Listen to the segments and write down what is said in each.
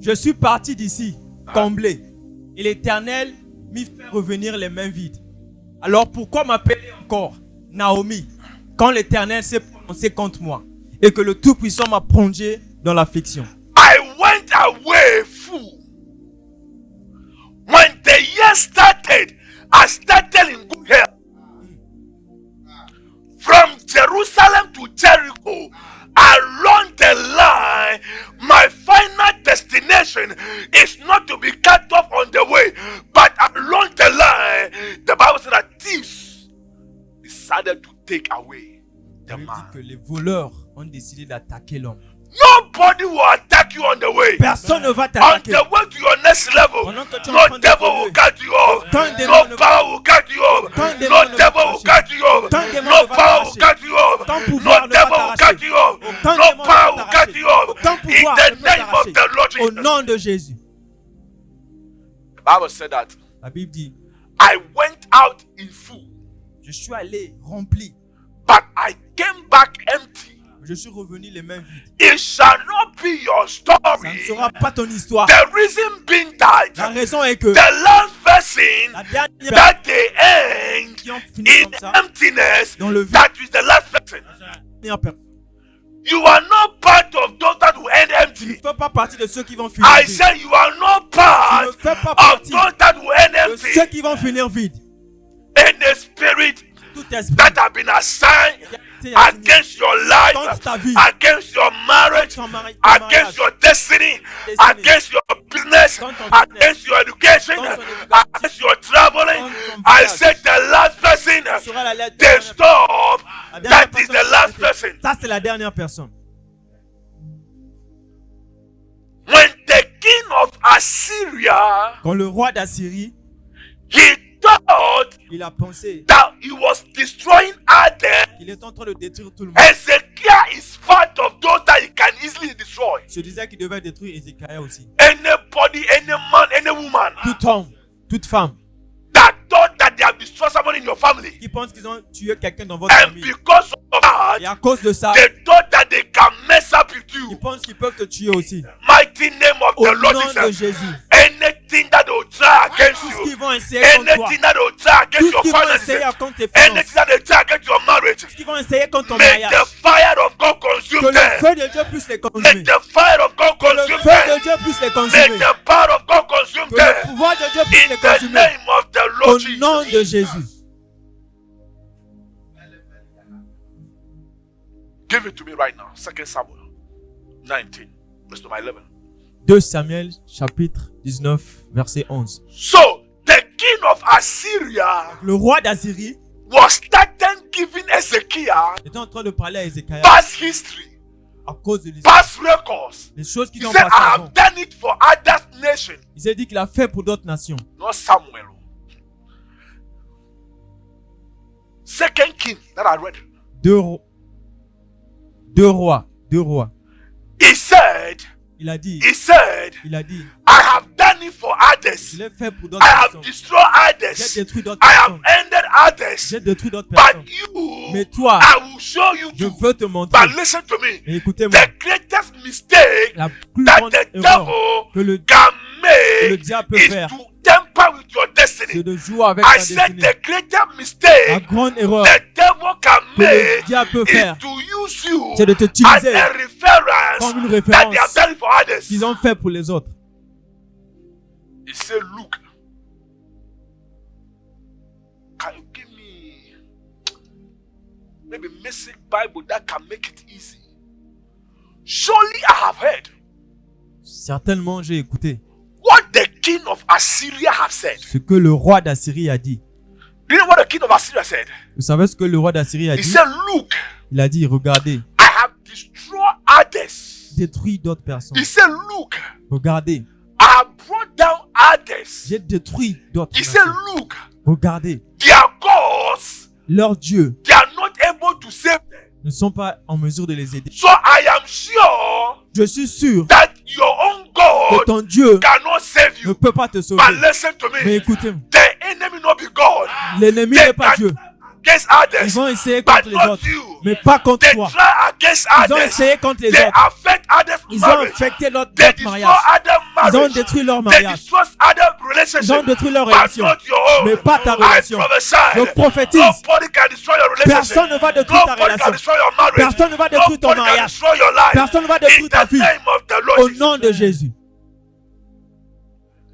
Je suis parti d'ici, comblé. Et l'Éternel m'y fait revenir les mains vides. Alors pourquoi m'appeler encore Naomi quand l'Éternel s'est prononcé contre moi et que le Tout-Puissant m'a plongé dans l'affliction? I went away full. When the year started, I started in good health. From Jerusalem to Jericho, along the line, my final destination is not to be cut off on the way, but along the line, the Bible said that thieves decided to take away the Il dit man. que les voleurs ont décidé d'attaquer l'homme. Nobody will attack you on the way. Personne ne va On t'attaquer. the way to your next level, Pendant que tu es en train no de devil évoluer, will cut you off. aucun démon No ne va- power will cut you off. aucun démon No ne va devil will t'arracher. cut you off. Aucun démon No ne va power will t'arracher. cut you off. Aucun No pouvoir ne va devil will t'arracher. cut you off. Aucun No démon ne va power will t'arracher. cut you off. Aucun In pouvoir the ne peut name of t'arracher. the Lord Au Jesus. nom de Jésus. The Bible said that La Bible dit, I went out in full, je suis allé rempli, but I came back empty. je suis revenu les mains vides. It shall not be your Ça ne story. sera pas ton histoire. The reason being that La raison est que the last person la dernière that they end qui ont fini in comme ça, emptiness, dans le vide, that is the last person. dernière personne. You are not part of those that will end Tu ne empty. fais pas partie de ceux qui vont finir I vide. said you are not Tu part ne fais pas of partie those that will end de empty. ceux qui vont finir vide. Any spirit Tout esprit that have been assigned qui a été assigné against your life, contre ta vie, against your marriage, ton mariage, against your destiny, against your business, Contre ton business. against your education, Contre ton éducation. against your traveling. Contre ton I voyage. said the last person sera la lettre they stop. La dernière That is personne the last qui person. Ça, c'est la dernière personne. When the king of Assyria, Quand le roi d'Assyrie, he thought il a pensé that he was destroying others, qu'il est en train de détruire tout le monde. Ezekiel is part of those that he can easily destroy. Il se disait qu'il devait détruire Ézéchiel aussi. Anybody, any man, any woman Tout homme, toute femme that thought that they have destroyed someone in your family, qui pense qu'ils ont tué quelqu'un dans votre and famille. because of that, Et à cause de ça, they thought that they can mess up with ils you. pensent qu'ils peuvent te tuer aussi. Mighty name of Au the Lord nom de Jesus. Jésus. Anything that they will try against Tout ce qu'ils you, vont essayer contre toi, anything that they will try tout against ce your qu'ils vont finances, essayer contre tes finances, anything that they try against your marriage, tout ce qu'ils vont essayer contre ton may mariage, the fire of God que consume le them. feu de Dieu puisse les May consumer. the fire of God Que le consume feu de them. Dieu puisse les May consumer. the power of God consume Que le them. pouvoir de Dieu puisse In les the consumer. name of the Au Lord Jesus. nom de Jésus. Give it to me right now. 2 Samuel 19, verse number 11. 2 Samuel chapitre 19 verset 11. So the king of Assyria Le roi d'Assyrie was starting giving Ezekiel était en train de parler à Ézéchiel past history, à cause de l'histoire, past records. les choses qui He ont said, passé I avant. have done it for other nations. Il s'est dit qu'il a fait pour d'autres nations. Not Samuel. Second king that I read. Deux rois. He said, Il a dit, I have done it for others. je l'ai fait pour I d'autres have personnes. destroyed J'ai others. détruit d'autres I have personnes. ended others. J'ai détruit d'autres But personnes. you, Mais toi, I will show you je too. veux te montrer. But listen to me. Mais écoutez-moi, The greatest mistake la plus that grande the erreur devil que le can le make diable peut is faire, to tamper with your c'est destiny. de jouer avec I ta said destinée. the greatest La mistake grande erreur the devil can que le make diable peut is faire, to use you c'est de te as utiliser a reference comme une that they have référence done it for others. qu'ils ont fait pour les autres. He said, look, can you give me maybe Message Bible that can make it easy? Surely I have heard Certainement, j'ai écouté what the king of Assyria have said. ce que le roi d'Assyrie a dit. Do you know what the king of Assyria said? Vous savez ce que le roi d'Assyrie a He dit? said, look, Il a dit, regardez, I have destroyed others. détruis d'autres personnes. He said, look, Regardez, I have brought down others. j'ai détruit d'autres He said, personnes. look, Regardez, their gods, leurs dieux they are not able to save them. ne sont pas en mesure de les aider. So I am sure Je suis sûr that your own que God ton Dieu cannot save ne you. peut pas te sauver. But listen to Mais me. écoutez-moi, The enemy not be God. l'ennemi They n'est pas can Dieu. against Ils others, vont essayer but contre les not autres, you. mais pas contre They toi. try against Ils ont others. essayé contre les They autres. affect others' Ils ont marriage. affecté They notre destroy mariage. other Ils ont marriage. détruit leur They mariage. destroy other Ils ont relationships. détruit leur But relation. not your own. Mais pas ta I relation. prophesy. Je prophétise. Nobody can destroy your relationship. Personne ne va détruire ta Nobody can relation. destroy your marriage. Personne ne va détruire ton Nobody can mariage. destroy your life. Personne ne va In détruire ta the vie. name of the Lord Au Jesus. nom de Jésus.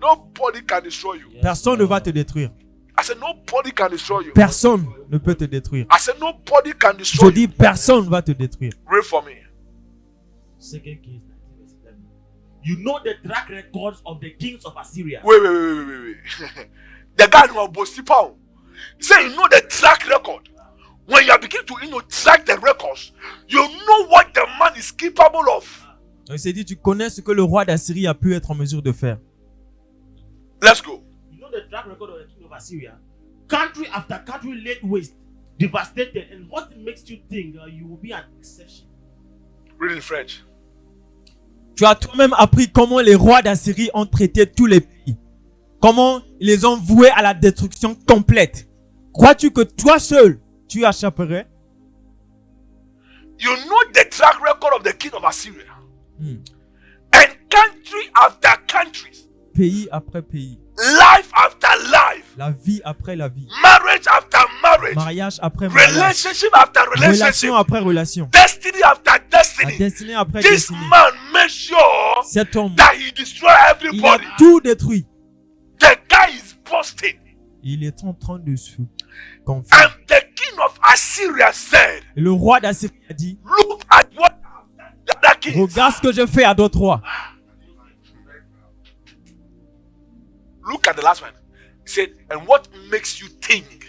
Nobody can destroy you. Personne ne va te détruire. I said nobody can destroy you. Personne ne peut te détruire. I said nobody can Je destroy you. dis personne ne va te détruire. Read for me. 2 Kings 19:11. You know the track records of the kings of Assyria. Wait. The guy who was Bosipao. He said, you know the track record. When you begin to track the records, you know what the man is capable of. Il s'est dit, tu connais ce que le roi d'Assyrie a pu être en mesure de faire. Let's go. You know the track record of the king of Assyria. Country after country laid waste, devastated, and what makes you think you will be an exception? Read in French. Tu as toi-même appris comment les rois d'Assyrie ont traité tous les pays. Comment ils les ont voués à la destruction complète. Crois-tu que toi seul, tu échapperais? You know the track record of the king of Assyria. And country after country. Pays après pays. Life after life. La vie après la vie. Marriage after marriage. Mariage après mariage. Relationship after relationship. Relation après relation. Destiny after La destiny. destinée après This destinée. man made sure Cet homme, that he destroy il a everybody. tout détruit. The guy is busted. Il est en train de se confier. And the king of Assyria said, Et le roi d'Assyrie a dit, look at what the other kings. regarde ce que je fais à d'autres rois. Look at the last one. He said, and what makes you think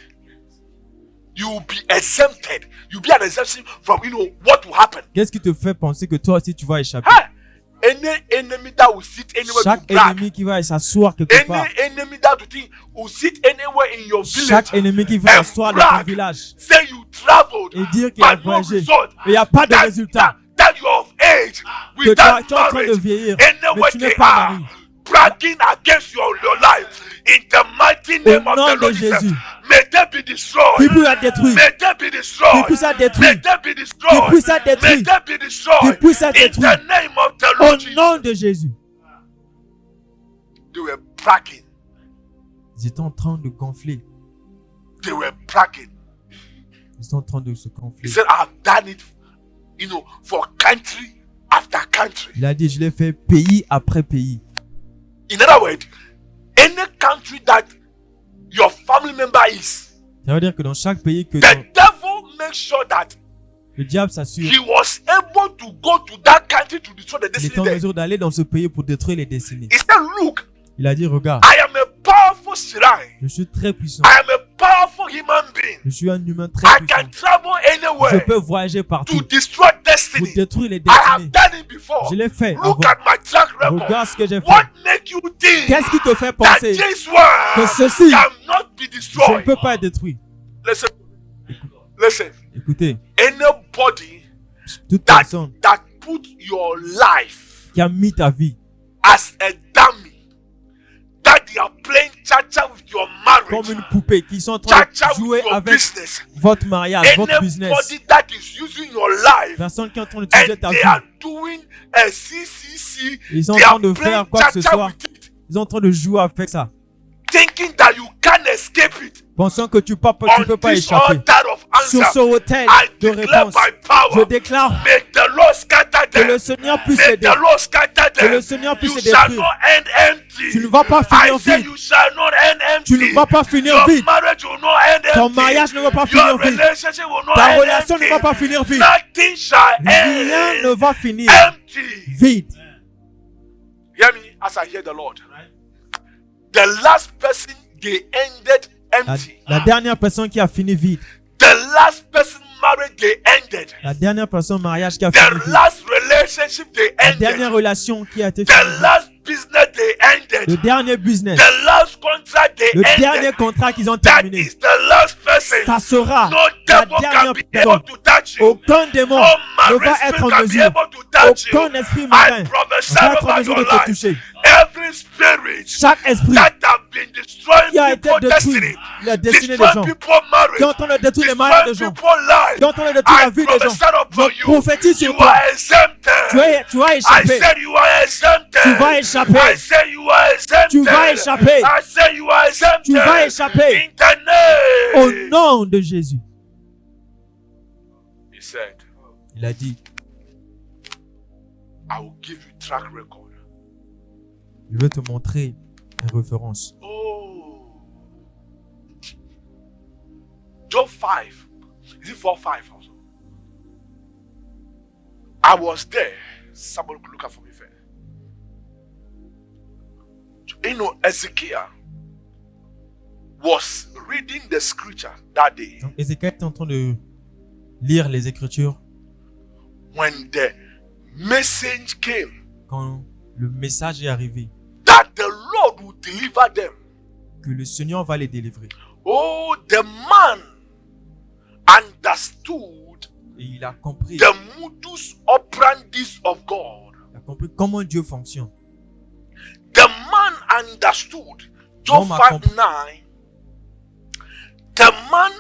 you will be exempted? You'll be an exemption from what will happen. Qu'est-ce qui te fait penser que toi aussi tu vas échapper? Hey, any enemy that will sit anywhere Chaque to brag. ennemi qui va s'asseoir quelque part. Any enemy that you think will sit anywhere in your village. Chaque ennemi qui va s'asseoir dans ton village Say you traveled, et dire qu'il a but no voyagé. result. Mais il n'y a pas de résultat. That you're of age Que toi, without tu es en train de marriage. vieillir, mais Anywhere tu they n'es pas are, marié. bragging against your life. In the mighty name Au of nom the de Lord Jesus, Jésus. may they be destroyed. Qui puisse être détruit. May they be destroyed. Qui puisse être détruit. May they be Qui destroyed. puisse être détruit. May they be destroyed. Qui puisse être In détruit. the name of the Au Lord Jesus. nom de Jésus. They were bragging. Ils étaient en train de gonfler. They were bragging. Ils sont en train de se He gonfler. said, I've done it, for country after country. Il a dit, je l'ai fait pays après pays. In other words, any country that your family member is, Ça veut dire que dans chaque pays que the devil makes sure that le diable s'assure he was able to go to that country to destroy the qu'il est destiny en there. mesure d'aller dans ce pays pour détruire les destinées. He said, look, Il a dit, regarde, I am a powerful Shirai. je suis très puissant. I am a powerful human being. Je suis un humain très I puissant. can travel Je anywhere peux voyager to partout destroy pour destiny. détruire les I have destinées. done it before. Je l'ai fait Look avant. at my track record. Regarde ce que j'ai fait. What make you think Qu'est-ce qui te fait that penser this que one ceci cannot be je ne destroyed? peux pas être détruit? Listen. Écoutez, Anybody toute personne that put your life qui a mis ta vie as a dummy, that they are playing cha-cha with your comme marriage, une poupée, qui sont en train cha-cha de jouer with your avec business, votre mariage, votre business, anybody that is using your life personne qui est en train d'utiliser and ta they vie, are doing a CCC, ils sont en they train are de playing faire quoi que ce cha-cha soit, with it, ils sont en train de jouer avec ça, thinking that you can't escape it. pensant que tu peux On pas this échapper. altar of Sur ce answer, autel I de declare réponse, by je power, déclare may the Lord scatter que le them. Seigneur puisse May aider. the Lord scatter Que le them. Seigneur puisse You les shall détruire. not end empty. Tu ne vas pas I finir say vide. you shall not end empty. Tu ne vas pas finir Your vide. marriage will not end empty. Ton mariage ne va pas Your finir vide. relationship will not Ta end relation ne empty. va pas finir vide. Nothing shall Rien ne end va finir empty. vide. Hear me as I hear the Lord. The last person they ended empty. La dernière personne qui a fini vide. The last person marriage they ended. La dernière personne mariage qui a The fini vide. last relationship they La ended. dernière relation qui a été The finie vide. last business they ended. Le dernier business. The last contract they Le dernier ended. contrat qu'ils ont That terminé. is the last person. Ça sera No la devil can dernière be personne. able to touch you. Aucun démon No ne va marine être spirit en can be mesure. able to touch you. Aucun esprit I marin prophesy va être en over mesure your de te life. toucher. Every spirit Chaque esprit that have been destroying qui a été people's détruit destiny, la destinée des destroying gens, people's marriage, qui est en train de détruire les mariages des destroying gens, people's lives. qui est en train de détruire la I vie des gens. prophesy upon Je you. prophétise sur You toi. are exempted. Tu vas I échapper. said you are exempted. Tu vas échapper. I said you are exempted. Tu vas échapper. I said you are exempted. Tu vas échapper. In the name. Au nom de Jésus. He said, Il a dit, I will give you track record. je vais te montrer une référence. Oh. Job 5. Is it 4:5 also? I was there. Somebody could look at for me first. You know, Ezekiel was reading the scripture that day Donc, Ézéchiel est en train de lire les Écritures when the message came quand le message est arrivé that the Lord would deliver them. que le Seigneur va les délivrer. Oh, the man understood Et il a compris, the modus operandi of God. il a compris comment Dieu fonctionne. The man understood. Job L'homme a 5:9. The man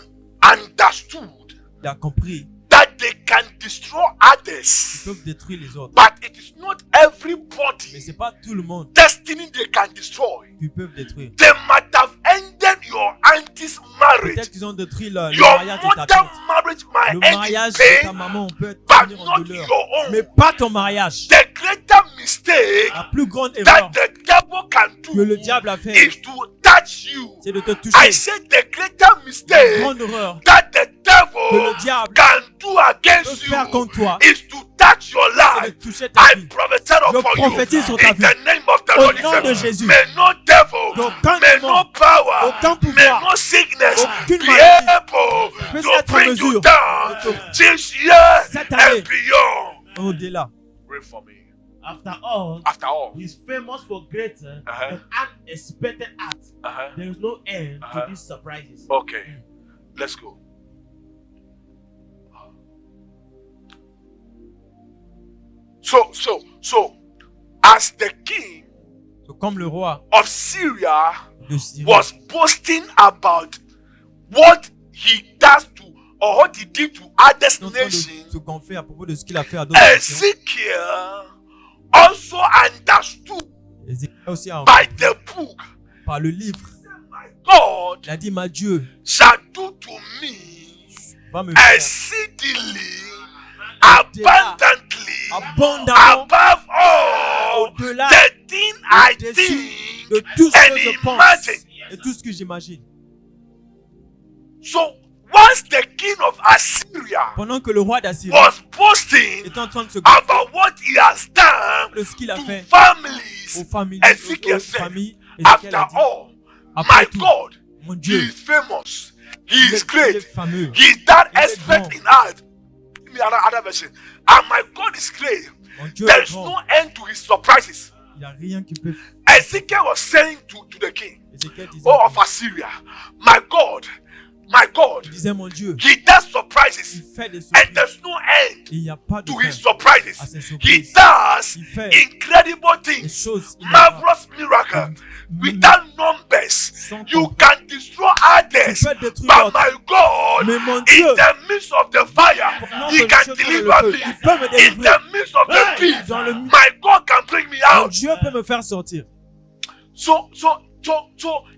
understood Il a compris that they can destroy qu'ils others, peuvent détruire les autres. but it is not Mais everybody c'est pas tout le monde destiny they can destroy. qui peuvent détruire. They might have ended your auntie's marriage. Peut-être qu'ils ont détruit le Your mariage de ta mother tante. marriage might Le end mariage in de ta pain, maman, on peut but finir en not douleur. your own. Mais pas ton mariage. The greater mistake La plus grande that erreur the devil can que le do diable a fait, is to touch you. c'est de te I toucher. said the greater La mistake grande erreur that the que devil le diable can do peut against you faire contre toi, is to touch your c'est de life. toucher ta I vie. prophesy Je upon you prophétise sur ta in vie. the name of the Au Lord nom de Jesus. Jésus. May no devil, Aucun may démon, no power, aucun may pouvoir, no sickness aucune be maladie able puisse to être en bring you mesure down de te- this year cette année, and beyond. au-delà. Pray for me. After all, After all, he's famous for greater Uh-huh. and unexpected acts. There is no end Uh-huh. to these surprises. okay, let's go. So, as the king C'est comme le roi of Syria de Syrie was boasting about what he does to or what he did to others est en train de nations, se gonfler à propos de ce qu'il a fait à d'autres nations. Ezekiel also understood Ézéchiel aussi a by the book, par le livre, God il a dit, ma Dieu shall do to me va me faire exceedingly, abundantly, abondamment above all au-delà the thing I au-dessus think de tout ce and que je pense imagine. et tout ce que j'imagine. So once the king of Assyria Pendant que le roi d'Assyrie was boasting est en train de se gonfler about what he has done de ce qu'il a to fait families, aux familles, Ezekiel aux said, familles, Ézéchiel after a dit, all, après my tout, God, mon he Dieu, is famous, he il is est great, fameux, he is that Il est expert grand. in art. Give me another version. And my God is great. mon Dieu There est is grand, no end to his surprises. il n'y a rien qui peut. Ezekiel was saying to the king, Ézéchiel disait, oh, of Assyria, my God, il disait, mon Dieu, he does il surprises, fait des and surprises there's no end et il n'y a pas de to fin his surprises. à ses He surprises. does Il fait incredible des things, choses innombrables. marvelous miracles, Même without numbers. sans You compter. can destroy Tu others, peux détruire but l'autre. my God, Mais mon in Dieu, the midst of the fire, pendant he que je can suis dans deliver le feu, me. il peut me In délivrer. the midst of the pit, Dans le my God can bring me Mon out. Dieu peut me faire sortir. So,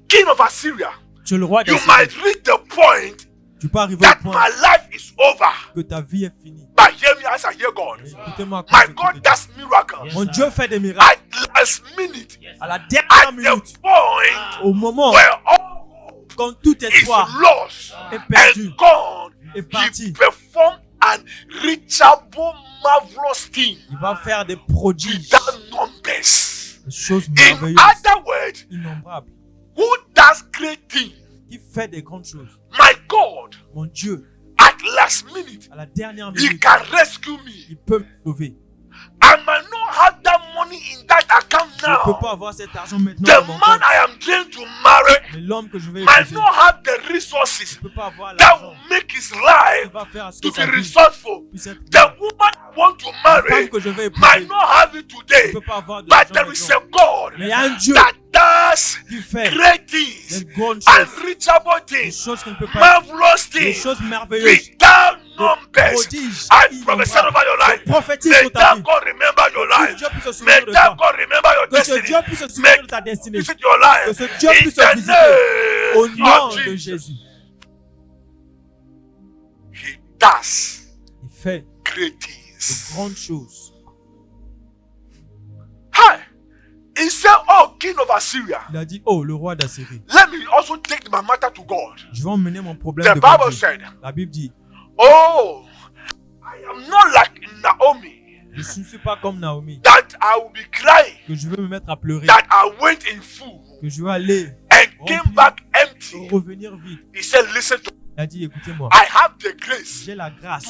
king of Assyria, Tu es le roi you d'Assyrie. might reach the point Tu peux arriver that au point my life is over. que ta vie est finie. But hear me as I hear God. Écoutez-moi quand My je God t'écoute. does miracles. Yes, Mon sir. Dieu fait des miracles. At last minute, Yes, À la sir. dernière at minute, the point au moment where all quand tout is espoir lost est perdu, and gone, est he parti, performed an reachable, marvelous thing il va faire des prodiges, without numbers. des choses In merveilleuses, other words, innombrables, who does great things? qui fait des grandes choses. My God, Mon Dieu, at last minute, à la dernière he minute, can rescue me. il peut me sauver. I might not have that money in that account Je ne peux now. pas avoir cet argent maintenant The dans mon man compte. I am trying to marry Mais l'homme que je vais might épouser not have the resources ne peut pas avoir that l'argent will make his qui life va faire à ce to que be sa vie resourceful. puisse être The bien. woman I want to La marry femme que je vais might épouser not have it ne today, peut pas avoir de but l'argent there is maintenant. a God Mais il y a un Dieu that does qui fait great les things, grandes choses, unreachable les things, choses qu'on ne peut pas marvelous les things, choses merveilleuses, without des numbers. prodiges I prophesy innombrables. over your life. Je prophétise May sur ta that vie. God remember your Que life. Dieu puisse se May souvenir de that toi. God remember your Que ce destiny. Dieu puisse se May souvenir de ta destinée. visit your life. Que ce Dieu In puisse se the visiter. Au name nom of de Jesus. Jésus. He does Il fait great de things. grandes choses. Hi. He said, "Oh, king of Assyria, Il a dit, oh, le roi d'Assyrie, let me also take my matter to God." je vais emmener mon problème The devant Bible Dieu. said, La Bible dit, "Oh, I am not like Naomi, je ne suis pas comme Naomi, that I will be crying, que je vais me mettre à pleurer, that I went in full que je vais aller and came back empty." revenir vite. He said, "Listen to me. Il a dit, écoutez-moi, I have the grace j'ai la to grâce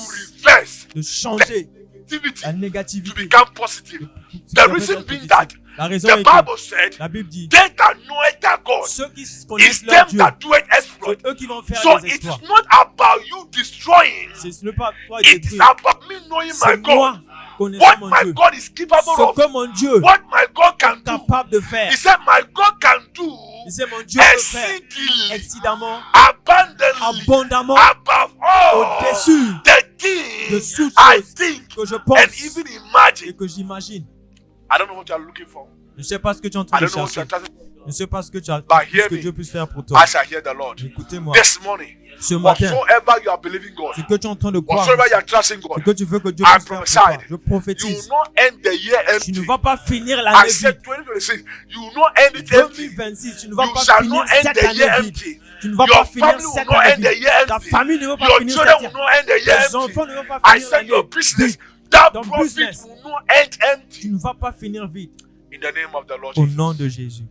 reverse de changer activity la to négativité. become positive." The reason being that La raison the est que Bible said, la Bible dit, "They that know their God ceux qui is connaissent leur them Dieu, that do it exploit." c'est eux qui vont faire So des it exploits. is not about you destroying. Ce n'est pas toi It is détruire. about me knowing my C'est God. moi connaissant What mon my Dieu. God is capable Ce of. que mon Dieu What my God can est do. capable de faire. He said, "My God can do Il sait mon Dieu peut faire exceedingly, excidemment, abundantly, abondamment, above all au-dessus the de things toutes I choses think que je and pense even et imagine." que j'imagine. I don't know what you are looking for. Je ne sais pas ce que tu es en I train de don't know what you chercher. are trying to. Je ne sais pas ce que tu as, But hear ce que me. Dieu puisse faire pour toi. I shall hear the Lord. Écoutez-moi. This morning, Ce matin, whatsoever you are believing God, ce que tu es en train de croire, whatsoever you are trusting ce God, que tu veux que Dieu I puisse faire pour toi, prophesied. je you will prophétise. not end the year Tu ne empty. vas pas finir I l'année said vide. 2026, you will not end it empty. 2026, tu ne vas You pas shall finir not end cette the year année vide. empty. Tu ne vas Your pas finir family will cette not année end the vide. year Ta empty. famille ne va pas Your finir children cette will année. not end the year Tes empty. enfants ne vont pas I finir said your l'année business, vide. that Ton profit business. will not end empty. Tu ne vas pas finir vide. In the name of the Lord Au Jesus. nom de Jésus.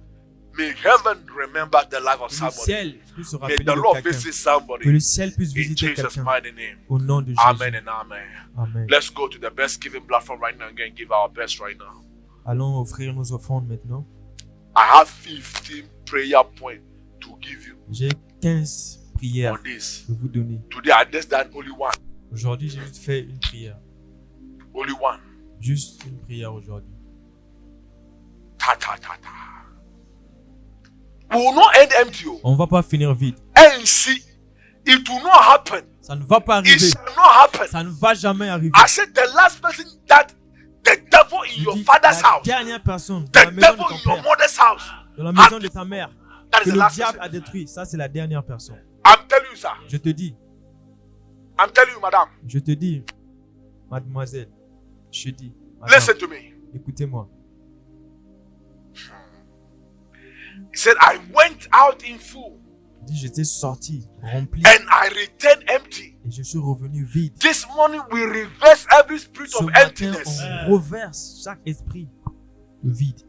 May heaven remember the life of Que le somebody. ciel puisse se May rappeler the de Lord quelqu'un. visit Que somebody. le ciel puisse In visiter Jesus' quelqu'un. mighty name. Au nom de Amen Jésus. and amen. Amen. Let's go to the best giving platform right now and again, give our best right now. Allons offrir nos offrandes maintenant. I have 15 prayer points to give you J'ai 15 prières on this. à vous donner. Today I just done only one. Aujourd'hui, j'ai juste fait une prière. Only one. Juste une prière aujourd'hui. Ta ta ta ta. We will not end empty. On ne va pas finir vide. And see, it will not happen. Ça ne va pas It arriver. shall not happen. Ça ne va jamais arriver. I said the last person that the devil in Je your dis, father's la house, dernière personne the dans la maison devil de in ton your père, mother's house, dans la maison de ta mère, that que is the le last diable person. a détruit. Ça, c'est la dernière personne. I'm telling you, sir. Je te dis, I'm telling you, madam. je te dis, mademoiselle, je te dis, madame, Listen to me. écoutez-moi. He said, I went out in full Il dit, j'étais sorti, rempli, and I returned empty. et je suis revenu vide. This morning we reverse every spirit Ce of matin, emptiness. on reverse chaque esprit de vide.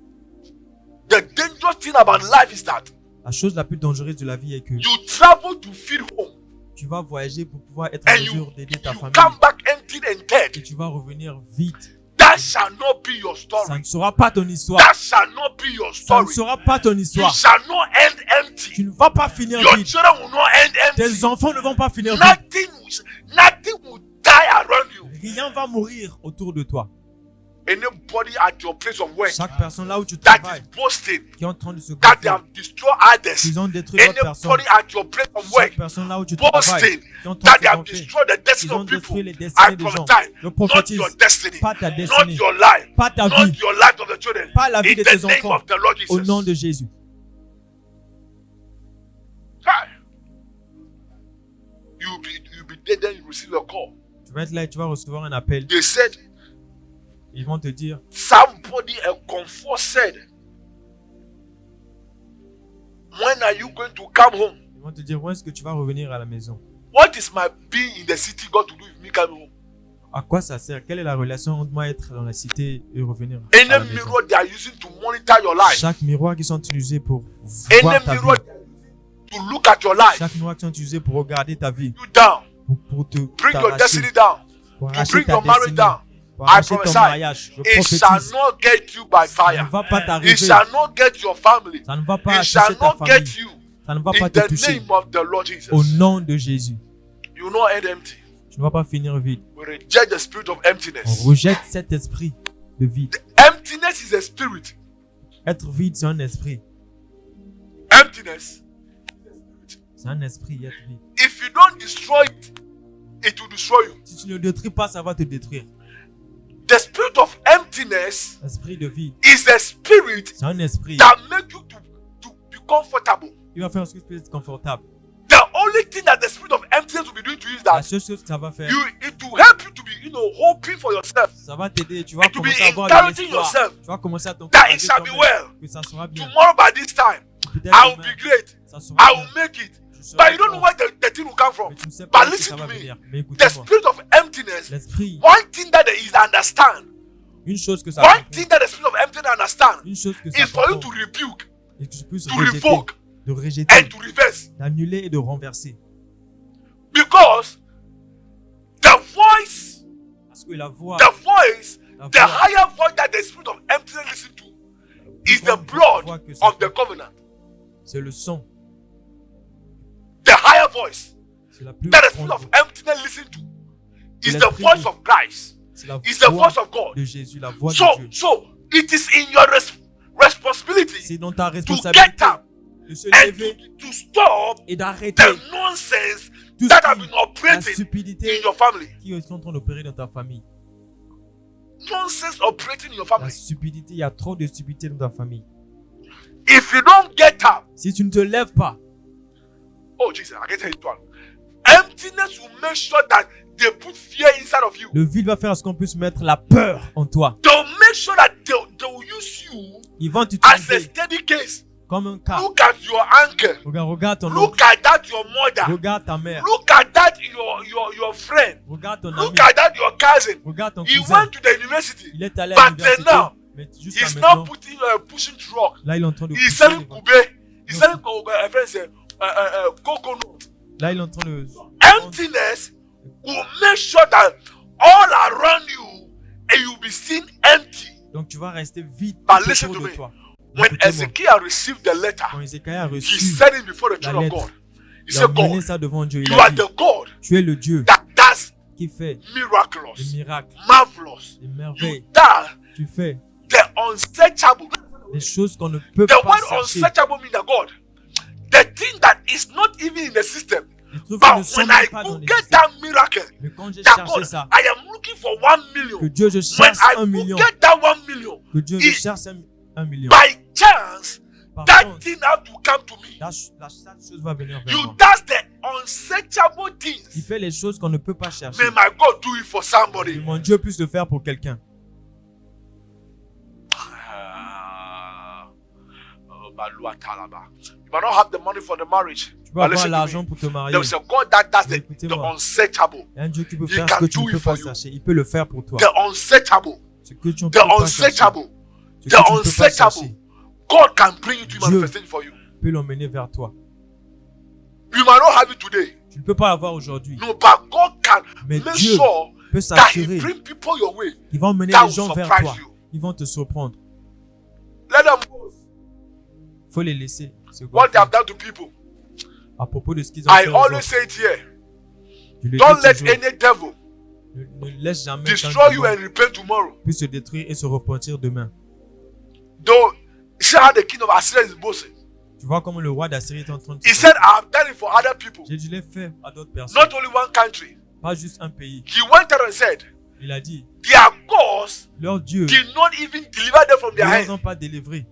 The dangerous thing about life is that La chose la plus dangereuse de la vie est que you travel to feed home tu vas voyager pour pouvoir être en and you, mesure d'aider ta you famille. come back empty and Et dead. tu vas revenir vide. That shall not be your Ça story. ne sera pas ton histoire. That shall not be your Ça ne story. sera pas ton You histoire. shall not end empty. Tu ne vas pas finir Your vide. children will not end empty. Tes enfants ne vont pas finir vide. Nothing will die around you. Rien va mourir autour de toi. Anybody at your place of work Chaque personne là où tu that travailles, is boasting qui est en train de se that they gonfler, have destroyed others. qu'ils ont détruit d'autres personnes. Anybody at your place of work Chaque personne là où tu travailles, boasting qui est en train that de they se have gonfler, destroyed the destiny qu'ils ont of people. détruit les I destinées des gens. prophesy, Je not prophétise, your destiny, pas ta not destinée, your life, pas ta not vie, your life of the children. pas la vie In de the tes name enfants. of the Lord Au nom Jesus. de Jésus. Hi. You'll be dead, then you receive a call. Tu vas être là et tu vas recevoir un appel. They said, Ils vont te dire, somebody, a comfort said, when are you going to come home? ils vont te dire, où est-ce que tu vas revenir à la maison? What is my being in the city got to do with me coming home? À quoi ça sert? Quelle est la relation entre moi être dans la cité et revenir à la Any maison? mirror they are using to monitor your life, Chaque miroir qui sont utilisés pour any voir ta mirror vie, to look at your life, chaque miroir qui sont utilisés pour regarder ta vie, you down, pour te bring your t'arracher, destiny down, pour to arracher bring ta your marriage destinée, down. pour I arracher ton prophesy, mariage. Je it shall prophétise, not get you by ça ne fire. va pas t'arriver, It shall not get your family. ça ne va pas It shall toucher ta not get famille, you. ça ne va In pas te the toucher. name of the Lord Jesus. Au nom de Jésus, You will not end empty. tu ne vas pas finir vide. We reject the spirit of On emptiness. rejette cet esprit de vide. Emptiness is a spirit. Être vide, c'est un esprit. emptiness. C'est un esprit, être vide. If you don't destroy it, it will destroy you. Si tu ne le détruis pas, ça va te détruire. The spirit of emptiness L'esprit de vide, is a spirit c'est un esprit. that makes you to be comfortable. Il va faire ce que tu es confortable. The only thing that the spirit of emptiness will be doing to you is La that seule chose que ça va faire, it will help you to be, hoping for yourself. ça va t'aider. Tu vas It will be commencer à avoir de encouraging l'espoir. yourself Tu vas commencer à that t'encourager it shall be toi-même, well. que ça sera bien. Tomorrow by this time, Peut-être I will demain, be great. ça sera I bien. will make it. Tu seras But you don't know fort, where the thing will come from. mais tu ne sais But pas où ça listen va to me. venir. Mais The écoutez-moi, spirit of emptiness, l'esprit, one thing that is understand, une chose que ça one comprend, thing that the spirit of emptiness understand une chose que ça is for you to comprend, rebuke, et que je puisse to rejeter, revoke, de rejeter, and to reverse. d'annuler et de renverser. Because the voice, Parce que la voix, the voice, la the voix, higher voice that the spirit of emptiness listen to is the blood que ça of the covenant. c'est le son, The higher voice c'est la plus that the spirit grande of voix. emptiness listen to is the L'esprit voice de- of Christ. C'est la Is the voix voice of God. de Jésus, la voix So, de Dieu. so it is in your responsibility C'est dans ta to get responsabilité up de se and lever to stop et d'arrêter the nonsense tout that ce have qui been la operating stupidité in your family. qui est en train d'opérer dans ta famille. Nonsense operating in your La family. stupidité, il y a trop de stupidité dans ta famille. If you don't get up, Si tu ne te lèves pas, oh Jesus, I can tell you one. Emptiness will make sure that they put fear inside of you. le vide va faire à ce qu'on puisse mettre la peur en toi. They'll make sure that they will use you Ils vont as a t'utiliser steady case. comme un cas. Look at your uncle. Regarde ton oncle, Look at that your mother. regarde ta mère, Look at that your friend. regarde ton ami, Look at that your cousin. regarde ton He cousin. went to the university. Il est allé à But l'université, now, mais jusqu'à He's maintenant, not pushing truck. là il est en train de He's pousser selling les ventes. kube. He's selling coconut. Là il est en train de... Emptiness will make sure that all around you and you'll be seen empty. Donc tu vas rester vide But tout listen autour to de me. toi. When Écoutez-moi. Ezekiel received the letter, Quand Ézéchiel a he reçu said it before the la throne of lettre, God. He il a said, mené God, ça devant Dieu. Il you a are dit, the God tu es le Dieu that does qui fait des miraculous, miracles, marvelous. des You merveilles. does Tu fais the unsearchable. des choses qu'on ne peut The pas word chercher. unsearchable means that God, the thing that is not even in the system. Les trucs qui ne But sont when même I pas dans go les get systèmes. that miracle, Mais quand j'ai that cherché God, ça, I am looking for 1 million. que Dieu je When cherche I un go million, get that 1 million, que Dieu je it- cherche un million. by chance, Par that contre, thing have to come to me. cette chose va venir vers You moi. does the unsearchable Il things. fait les choses qu'on ne peut pas chercher. May my God do it for Que somebody. mon Dieu puisse le faire pour quelqu'un. You might not have the money for the marriage. Tu peux But avoir listen to l'argent me. pour te marier. There is a God that does the Écoutez-moi. unsearchable. Il y a un Dieu qui peut He faire ce can que tu do ne it peux for pas you. chercher. Il peut le faire pour toi. The unsearchable. Ce que tu ne The peux pas chercher. unsearchable. Ce que The tu ne peux pas unsearchable. chercher. God can bring you to Dieu. manifestation for you. Peut l'emmener vers toi. You might not have it today. Tu ne peux pas l'avoir aujourd'hui. No, but God can Mais make Dieu sure peut that He s'assurer bring people your way. qu'il va emmener That les will gens vers surprise toi. you. Ils vont te surprendre. Let them know Il faut les laisser. se what they gonfler. have done to people. À propos de ce qu'ils ont I fait aux always autres. say it here. Je le Don't dis let toujours. any devil Ne laisse jamais destroy qu'un you démon and repent tomorrow. puisse se détruire et se repentir demain. Though, see how the king of Assyria is boasting. Tu vois comment le roi d'Assyrie est en train de He se said, I have done it for other people. J'ai dû le faire à d'autres personnes. Not only one country. Pas juste un pays. He went out and said, Il a dit, their gods leur Dieu did not even deliver them from ne their les hand. ont pas délivrés.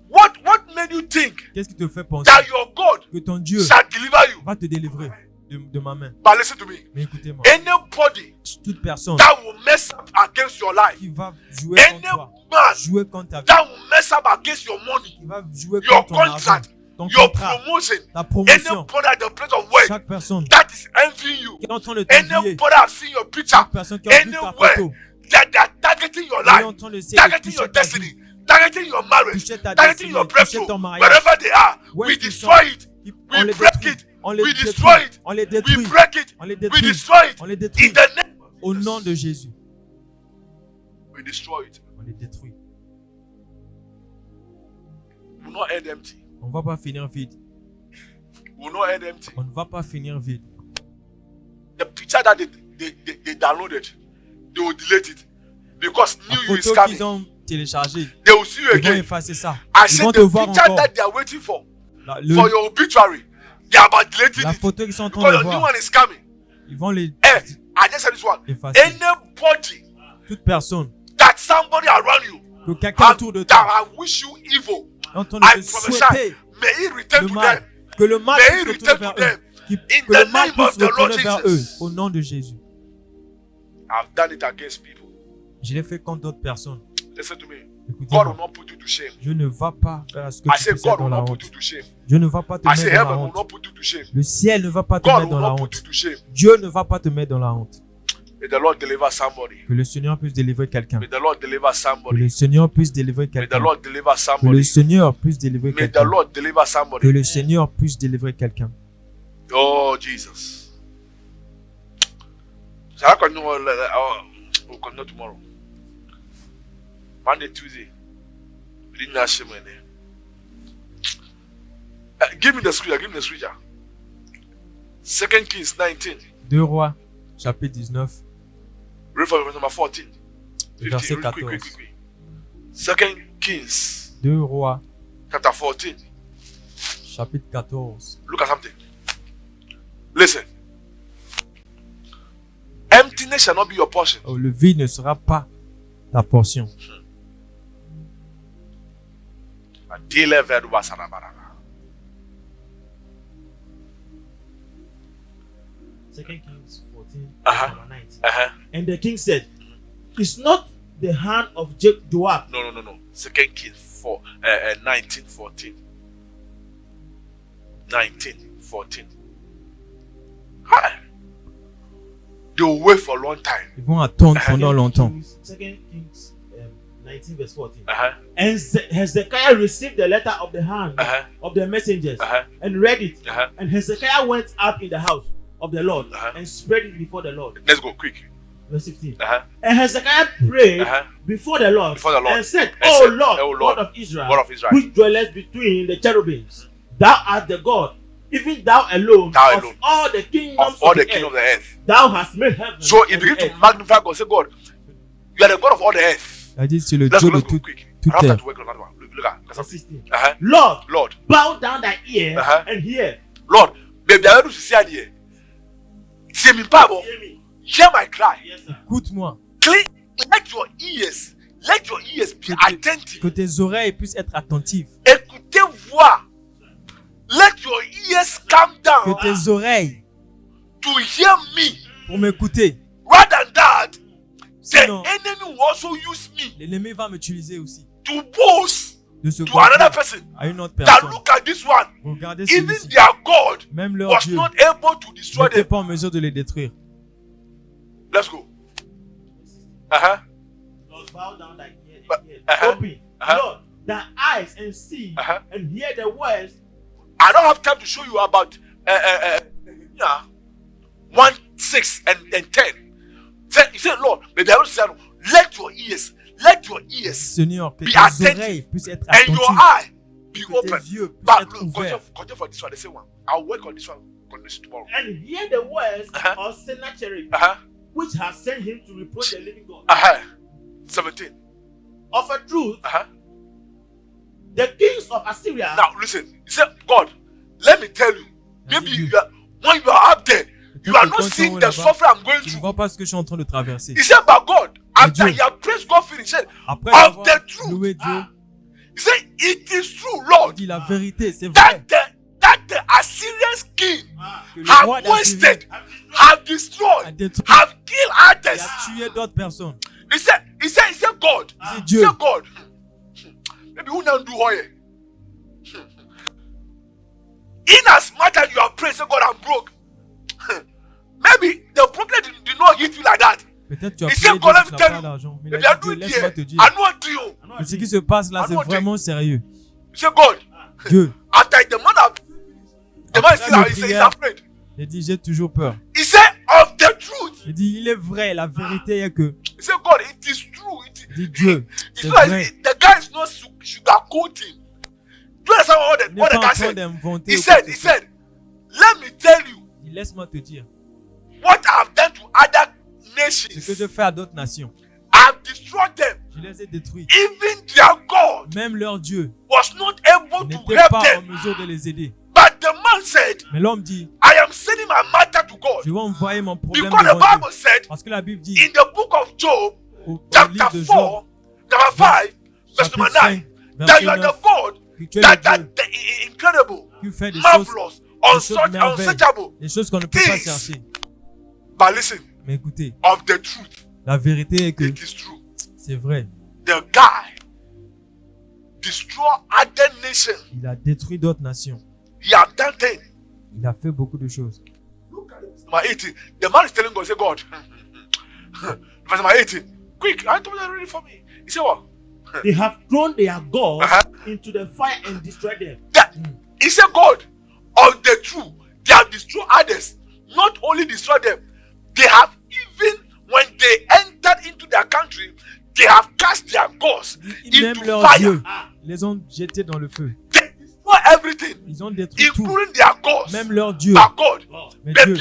What made you think Qu'est-ce qui te fait penser that your God que ton Dieu shall deliver you? va te délivrer de ma main? But listen to me. Mais écoutez-moi, Anybody toute personne that will mess up against your life, qui va jouer any contre toi, man jouer contre ta vie, that will mess up against your money, qui va jouer your contre ton argent, contract, ton your contrat, promotion, ta promotion, anybody at the place of work chaque personne that is envying you, qui est en train de t'envier, anybody have seen your picture, chaque personne qui a vu ta anywhere photo, that they are targeting your qui est life, en train d'essayer de targeting your toucher ta vie, destiny, targeting your marriage, toucher ta targeting destinée, your toucher breakthrough, ton mariage, wherever they are, où we est-ce qu'ils destroy it, on we les break détruit, it, on les we détruit, destroy it, on les we détruit, break it, on les we détruit, destroy it. on les In détruit. the name of Au nom Jesus, de Jésus, we destroy it. on les détruit. We will not end empty. On ne va pas finir vide. We will not end empty. On ne va pas finir vide. The picture that they downloaded, they will delete it because La new you is photo coming. qu'ils ont téléchargée, They will see you ils vont effacer effacer ça. I Ils said vont te the voir picture encore. that they are waiting for for your obituary. They are about deleting La it. photo qu'ils sont en train Because de your new voir, one is coming. ils vont les Hey, I just said this one. effacer. Anybody Toute personne, that somebody around you que quelqu'un and autour de that toi I wish you evil, est en train de I te prophesy, souhaiter may it return le to mal, them. que le mal May puisse he retourner return vers to eux, them. que In le the mal name of puisse the Lord retourner vers eux, Jesus. au nom de Jésus. I've done it against people. Je l'ai fait contre d'autres personnes. Listen to me. God will Écoutez-moi, not put you to shame. je ne vais pas faire ce que I tu say peux faire God dans will la not put honte. you to shame. Je ne vais pas te I say mettre dans la heaven will honte. not put you to shame. Le ciel ne va pas te God mettre will dans la not put honte. you to shame. Dieu ne va pas te mettre dans la honte. May the Lord deliver somebody. Que le Seigneur puisse délivrer quelqu'un. May the Lord deliver Que somebody. le Seigneur puisse délivrer May the quelqu'un. Lord deliver Que le somebody. Seigneur puisse délivrer May the quelqu'un. Lord deliver Que somebody. le Seigneur puisse délivrer quelqu'un. Oh Jesus. So how can you we'll continue tomorrow? Monday, Tuesday. We didn't ask him in there. Give me the scripture. Give me the scripture. 2 Kings 19. 2 Rois, chapitre 19, Read from verse number 14. verset 15. Read quick. 2 Kings 2 Rois, chapter 14. chapitre 14. Look at something. Listen. Emptiness shall not be your portion. Oh, le vide ne sera pas ta portion. Adile verba sanabaraba. 2 Kings 14, Uh-huh. number 19. Uh-huh. And the king said, "Is not the hand of Joab No. 2 Kings 19, 14. 19, 14. Hi. They will wait for a long time. Ils vont attendre pendant longtemps. 2 Kings 19 verse 14. Uh-huh. And Hezekiah received the letter of the hand Uh-huh. of the messengers Uh-huh. and read it. Uh-huh. And Hezekiah went up in the house of the Lord Uh-huh. and spread it before the Lord. Let's go quick. Verse 15. Uh-huh. And Hezekiah prayed Uh-huh. before the Lord, Before the Lord. and said, And "O said, Lord, O Lord, God of Israel, God of Israel, which dwellest between the cherubims, thou art the God, even thou alone, Thou of alone, all the kingdoms of all of the the king of earth. the earth." Thou hast made heaven. So he and began the to earth." magnify God. Say, God, you are the God of all the earth. Il a dit, c'est le Let's Dieu go, de let's go toute quick. toute I don't have terre. to work on that one. Look at Verse something. 16. Uh-huh. Lord, Lord, bow down thy ear Uh-huh. and hear. Lord, baby, I want to see here. See me, Bible. Hear me. Hear my cry. Yes, sir. Écoute-moi, Let your ears be attentive. que tes oreilles puissent être attentives. Écoutez voir. Let your ears calm Que down tes oreilles, to hear me. pour m'écouter. Rather than that, the Sinon, enemy will also use me l'ennemi va m'utiliser aussi. to boast De se to another confier person. à une autre That personne. look at this one. Regardez Even celui-ci. their God Même leur was Dieu not able to destroy n'était them. pas en mesure de les détruire. Let's go. Uh-huh. Lord, bow down thy ear But- and hear. uh-huh. Open, Uh-huh. Lord, thy eyes and see Uh-huh. and hear the words. I don't have time to show you about 1, 6, and 10. He said, Lord, may the Lord say, let your ears Seigneur, que Be tes attentive. oreilles puissent être and your attentives. eye be Que open. tes yeux puissent But être look, ouverts. continue for this one, the same one. I'll work on this one tomorrow. And hear the words Uh-huh. of Sennacherib, Uh-huh. which has sent him to reproach the living God. Uh-huh. 17. Of a truth, Uh-huh. the kings of Assyria Now listen. He said, God, let me tell you. Maybe Vas-y, when you are up there, you are que not quand tu seeing es the là-bas, suffering I'm going Tu ne through. vois pas ce que je suis en train de traverser. He said, but God, after Dieu. he had praised God, he said, Après of avoir the truth. loué Dieu, He said, it is true, il Lord, dit la vérité, c'est that vrai. the Assyrian king Que le have roi d'Assyrie wasted, have destroyed, a détruit, have killed il others. a tué d'autres personnes. He said, God, C'est he Dieu. said, God, maybe who now do oil? In as much as you have prayed, say, God, I'm broke. Maybe the brokenness did not hit you like that. Peut-être tu as Il prié sait Dieu, qu'on tu aime n'as tellement. pas d'argent. Mais Maybe il I a dit, do Dieu, it laisse-moi here. te dire I know what you. que ce qui se passe là, c'est I know vraiment sérieux. He said, God, Dieu, after the man is still Après he's prière, afraid. il dit, j'ai toujours peur. He said, of the truth. Il dit, il est vrai, la vérité est que, He said, God, it is true. il dit, Dieu, It's c'est not, vrai. the guy is not sugarcoating. Do you understand what Il the, n'est what the pas en guy train said? d'inventer. He ou quoi said, que he ce soit. said, let me tell you Il dit, laisse-moi te dire what I've done to other ce que nations. je fais à d'autres nations. I've destroyed them. Je les ai détruits. Even their God Même leur Dieu was not able able to n'était help pas en them. mesure de les aider. But the man said, Mais l'homme dit, I am sending my matter to God. je vais envoyer mon problème Because the devant Dieu. Bible said Parce que la Bible dit in the book of Job, au chapter livre de 4, Job, number 5, verse number chapitre 9, 5, that you are verset the 9, God que tu es that le Dieu the incredible, qui fait des choses marvelous, merveilleuses, unsearchable. des choses qu'on ne peut pas things. chercher. But listen, Mais écoutez, of the truth, la vérité est que it is true. c'est vrai. The guy destroy other nations. Il a détruit d'autres nations. He have done things. Il a fait beaucoup de choses. Look at it. Number 18. The man is telling God, say, God. Verse number 18. Quick, I told you ready for me. He said what? They have thrown their gods Uh-huh. into the fire and destroyed them. He said, God, of the truth, they have destroyed others. Not only destroyed them, they have even, when they entered into their country, they have cast their gods Même into leurs fire. dieux les ont jetés dans le feu. They destroy everything, Ils ont détruit tout. including their gods. Même leurs dieux. Our God. Mais But Dieu,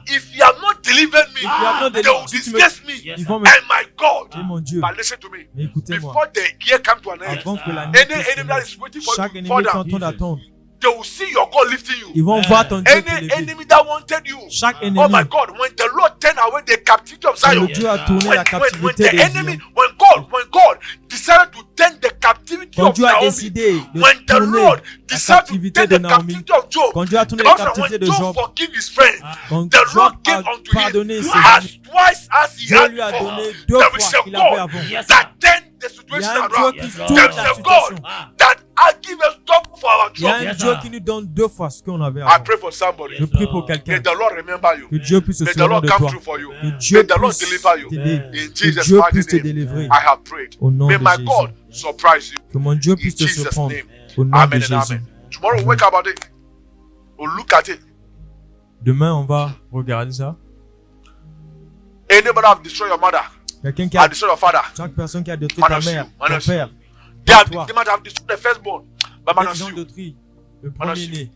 if you have not delivered me, you have not they delivered- will si tu me- disgrace me. Yes, ils vont me... And my God. Et mon Dieu, But listen to me. mais écoutez-moi. Before the year come to an end, Avant que l'année any puisse enemy that finir, is waiting for chaque you ennemi to fall est en down, train d'attendre. they will see your God lifting you. Ils vont voir ton Dieu Any t'élever. enemy that wanted you, Chaque oh ennemi, my God, when the Lord turned away the captivity of quand Zion, le Dieu a tourné when la the captivité des enemy, Zion, when God decided to turn the captivity quand of Dieu a Naomi, décidé de when the tourner Lord la decided to captivité turn de the Naomi, captivity of Job, quand Dieu a tourné the la Bible said captivité de when Job, Job forgave his friend, quand the Job Lord a gave unto him pardonné ses as amis, twice as he Dieu had lui a before. donné deux There is fois a qu'il avait God avant. Yes, that turned the Il y situation a un Dieu around. qui Yes, tourne There Lord. is la a situation. God that give us double for our Il y a trouble. un Yes, Dieu sir. qui nous donne deux fois ce qu'on avait I avant. pray for somebody. Je prie pour May quelqu'un. the Lord remember you. Que Dieu puisse se May the souvenir Lord de come toi. through for you. Que Dieu May the Lord puisse deliver you. t'aider. In Que Jesus' Dieu mighty puisse te name, délivrer. I have prayed. Au nom May de my Jésus. God surprise you. Que mon Dieu In puisse te Jesus' surprendre. name. Au nom de Amen and Jésus. amen. Tomorrow, Amen. wake up about it. We'll look at it. Demain, on va regarder ça. Anybody have destroyed your mother, Quelqu'un qui have a... destroyed your father. Chaque personne qui a détruit ta Manage mère, you, ton manage père, They, have, toi. they might have destroyed the firstborn, but Ils manage ont you. détruit le Manage premier-né.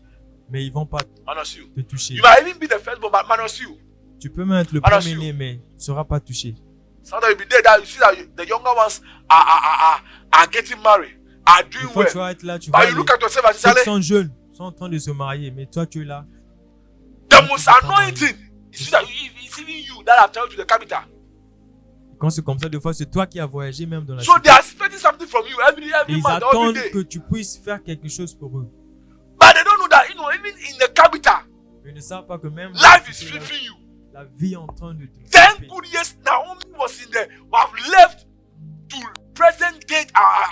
Mais ils vont pas Manage you. te toucher. You might even be the firstborn, but manage you. Tu peux même être le Manage premier-né, mais tu ne seras pas touché. Sometimes you'll be there that you see that the younger ones are getting married, are doing Une fois que tu well. vas être là, tu vas But you aller. look at yourself and Ceux qui say, sont jeunes sont en train de se marier, mais toi tu es là. the most anointing is that it's even you that have traveled to the capital. Quand c'est comme ça, des fois, c'est toi qui as voyagé même dans la So cité. they are expecting something from you every Et ils month, every attendent day. que tu puisses faire quelque chose pour eux. But they don't know that, even in the capital, Ils ne savent pas que même life is sweeping you. la vie est en train de te 10 frapper. good years, Naomi was in there, have left to present day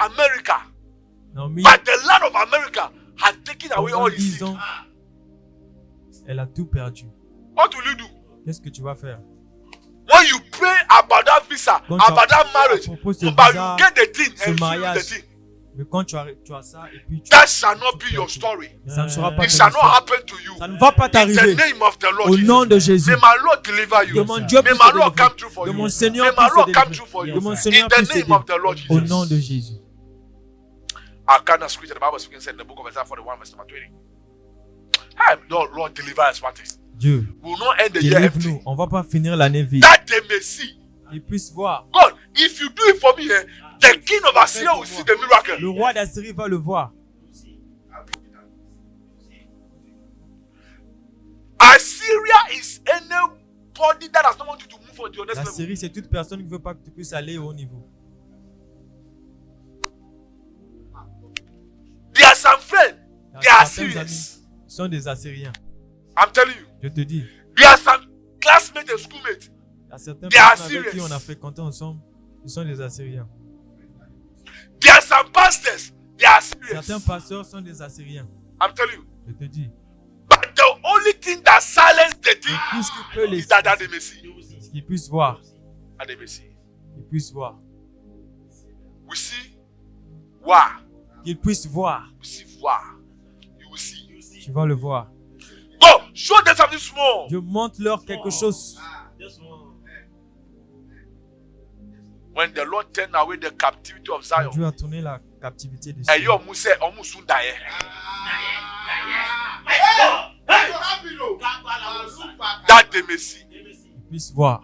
America. Naomi, But the land of America has taken away pendant all his 10 seed. ans, elle a tout perdu. What will you do? Qu'est-ce que tu vas faire? When you pray about that visa, Quand tu about that as marriage, propose ce but visa, you get the thing ce and you mariage, the thing. mais quand tu as ça et puis tu That shall not be your story. ça ne sera pas It ton shall not histoire. happen to you. Ça ne va pas In the t'arriver. name of the Lord Au Jesus. nom de Jésus. May my Lord deliver you. Que mon Dieu May puisse my te Lord come délivrer. through for Que you. mon May Seigneur my puisse te Lord come délivrer. through for you. Que mon In Seigneur the puisse name t'aider. of the Lord Au Jesus. nom de Jésus. Our kind of scripture, the Bible speaking said in the book of Isaiah 41, verse number 20. Hey, Lord, deliver us one thing. Dieu, We will not end the year empty. délivre-nous. On ne va pas finir l'année vide. That they may see. Qu'ils puissent voir. God, if you do it for me, the king of Assyria will see the miracle. Le roi d'Assyrie va le voir. Assyria is anybody that does not want you to move on to your next La level. Syrie, c'est toute personne qui ne veut pas que tu puisses aller au haut niveau. There are some friends, they are Certains amis serious. sont des Assyriens. I'm telling you. Je te dis, There are some classmates and schoolmates. il y a certaines They are personnes avec qui serious. on a fréquenté ensemble, ils sont des Assyriens. There are some pastors, they are serious. Certains pasteurs sont des Assyriens. I'm telling you. Je te dis, But the only thing that silences the thing tout ce qui peut les is that they may see. qu'ils puissent voir, And they may see. qu'ils puissent voir, We see. Wow. qu'ils puissent voir. We see. Wow. You will see. Tu vas le voir. Go. Show them something small. Je montre-leur quelque chose. This one. When the Lord turned away the captivity of Zion, Dieu a tourné la captivité de and you Sion. almost said, almost soon die. That they may see. Qu'ils puissent voir.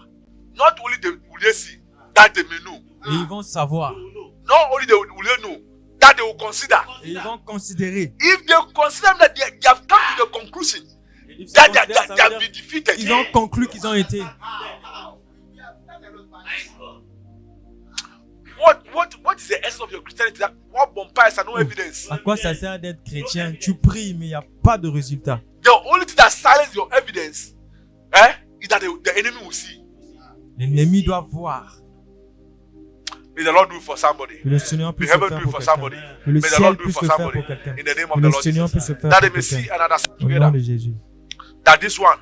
Not only will they see, that they may know. Et ils vont savoir. Not only will they know, that they will consider. Et ils vont considérer. If they consider that they have come to the conclusion If ils that considèrent, ça they veut have dire been defeated, ils ont conclu qu'ils ont été. what is the essence of your Christianity? That what bonfires and no evidence. À quoi ça sert d'être chrétien? Tu pries, mais il n'y a pas de résultat. The only thing that silences your evidence, is that the enemy will see. L'ennemi doit voir. May the Lord do it for somebody. Que le Seigneur May puisse le heaven faire do it pour for quelqu'un. somebody. Que le May the ciel Lord do it puisse for le faire somebody. pour quelqu'un. In the name Que of the le Lord Seigneur Jesus. puisse le faire That pour they may see quelqu'un. and understand Au nom together de Jésus. that this one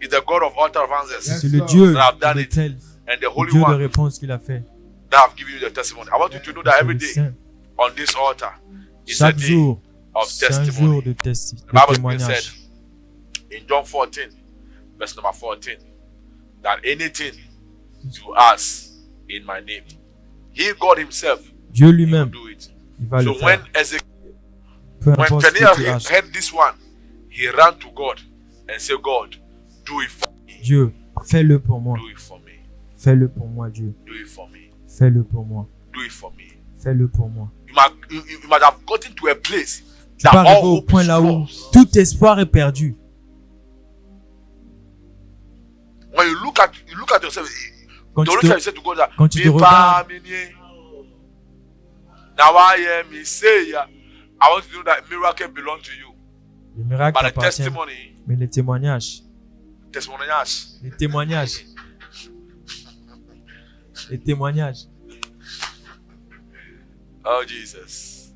is the God of altar of answers. C'est le Dieu That have done de it. tel, And the le Holy Dieu de One réponse qu'il a fait. that have given you the testimony. I want you to know that C'est every le day Saint. on this altar is a Chaque day jour, of c'est un jour testimony. de The Bible said témoignage. in John 14, verse number 14, that anything you ask in my name, He, God Himself, Dieu He will lui-même, do it. il va So le when faire. Peu when importe ce que tu Peniel haches. heard this one, he ran to God and said, God, do it for me. Dieu, fais-le pour moi. Do it for me. Fais-le pour moi, Dieu. Do it for me. Fais-le pour moi. Do it for me. Fais-le pour moi. You might have gotten to a place Tu that peux all arriver au hope point is là où lost. tout espoir est perdu. When you look at yourself, Quand the tu only thing te, you say to God that quand tu te "Me regardes. pa me nie." Now I am Messiah. I want to know that miracle belongs to you. Le miracle But the t'appartient. testimony, Mais les témoignages, testimonials, les témoignages. oh Jesus.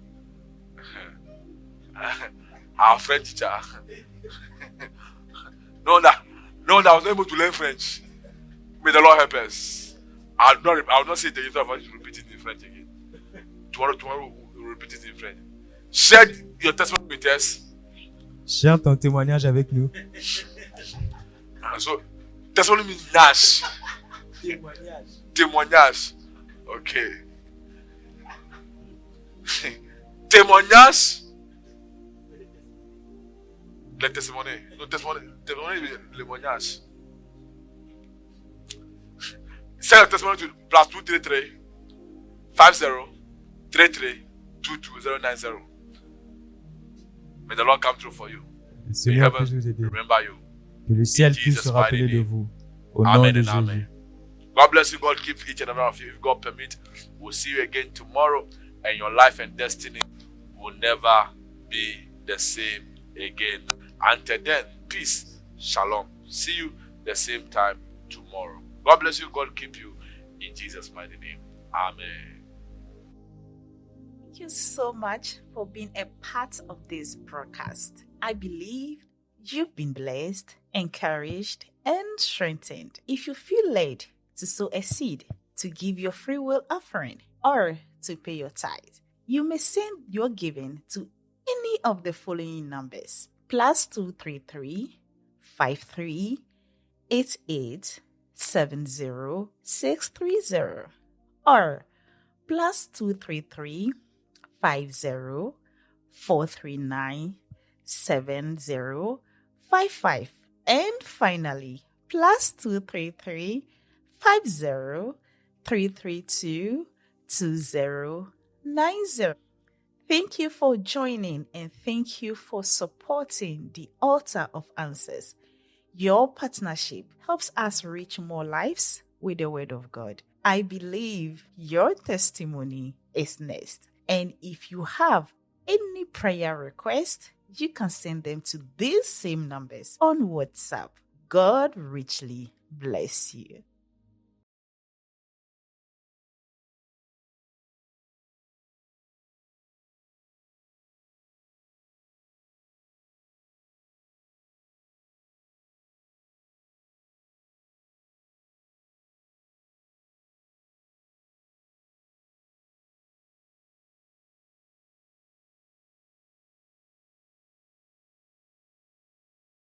Our French teacher. No, that I was able to learn French. May the Lord help us. I will not say it again, so I will repeat it in French again. Tomorrow we'll repeat it in French. Share your testimony with us. Share ton témoignage avec nous. So, testimony means Nash. Témoignage. Okay. Témoignage. Le testimony. No, testimony is le témoignage. Send your testimony to +233 50 33 22090. May the Lord come through for you. Le Seigneur May puisse heaven vous aider. remember you. Que le ciel In puisse Jesus' se rappeler mighty de name. vous. Au nom Amen de and Jésus. amen. God bless you. God keep each and every one of you. If God permit, we'll see you again tomorrow, and your life and destiny will never be the same again. Until then, peace, shalom. See you the same time tomorrow. God bless you. God keep you. In Jesus' mighty name. Amen. Thank you so much for being a part of this broadcast. I believe you've been blessed, encouraged, and strengthened. If you feel led to sow a seed, to give your free will offering, or to pay your tithe, you may send your giving to any of the following numbers: +233 53 88 70 630, or +233 50 439 7055, and finally +233 50 332 2090. Thank you for joining, and thank you for supporting the Altar of Answers. Your partnership helps us reach more lives with the Word of God. I believe your testimony is next. And if you have any prayer request, you can send them to these same numbers on WhatsApp. God richly bless you.